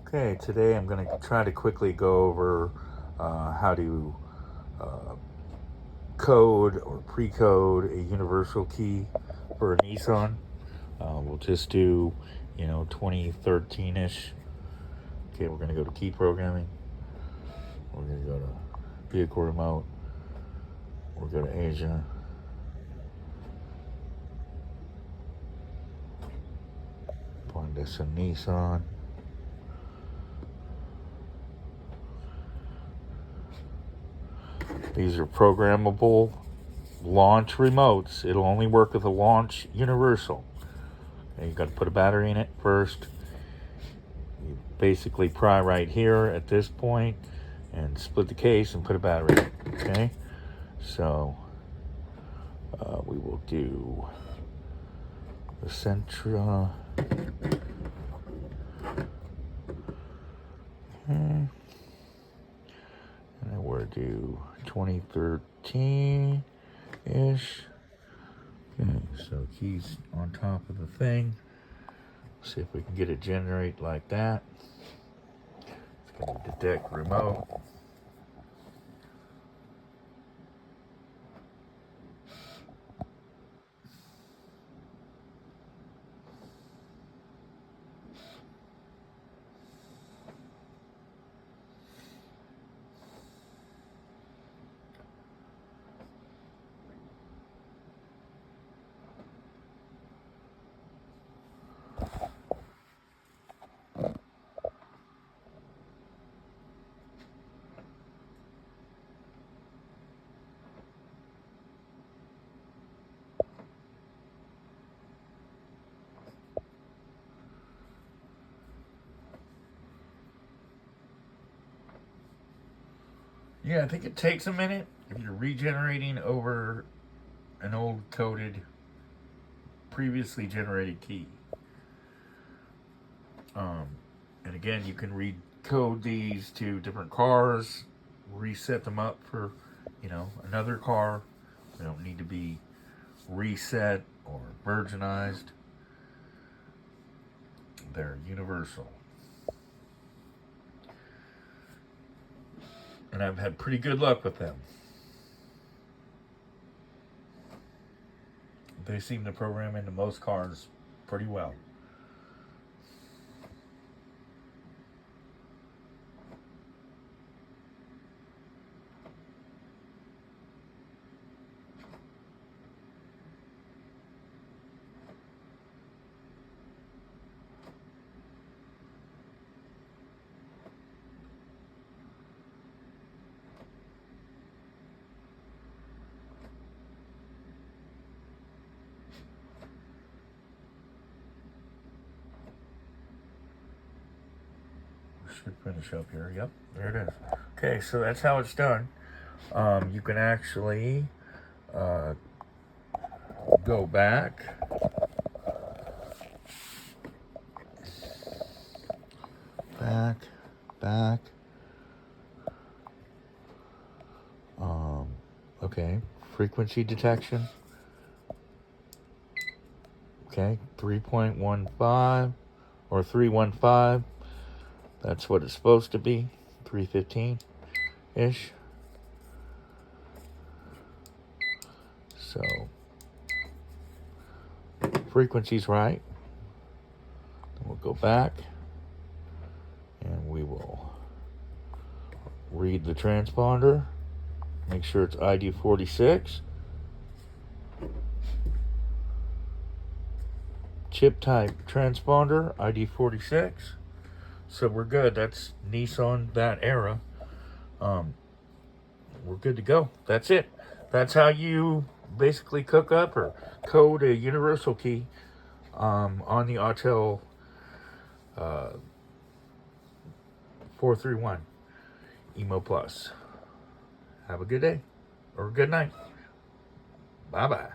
Okay, today I'm going to try to quickly go over how to code or pre-code a universal key for a Nissan. We'll just do, 2013-ish. Okay, we're going to go to key programming. We're going to go to vehicle remote. We'll go to Asia. Find us a Nissan. These are programmable launch remotes. It'll only work with a launch universal. Okay, you got to put a battery in it first. You basically pry right here at this point and split the case and put a battery in. Okay, so we will do the Sentra. Okay. And then we'll do 2013-ish. Okay, so keys on top of the thing. See if we can get it generate like that. It's going to detect remote. Yeah, I think it takes a minute if you're regenerating over an old coded, previously generated key. And again, you can recode these to different cars, reset them up for, another car. They don't need to be reset or virginized. They're universal. And I've had pretty good luck with them. They seem to program into most cars pretty well. Should finish up here. Yep, there it is. Okay, so that's how it's done. You can actually go back. Back. Okay, frequency detection. Okay, 3.15 or 315. That's what it's supposed to be, 315-ish. So, frequency's right. Then we'll go back, and we will read the transponder. Make sure it's ID 46. Chip type transponder, ID 46. So we're good. That's Nissan, that era. We're good to go. That's it. That's how you basically cook up or code a universal key on the Autel 431 Emo Plus. Have a good day or a good night. Bye-bye.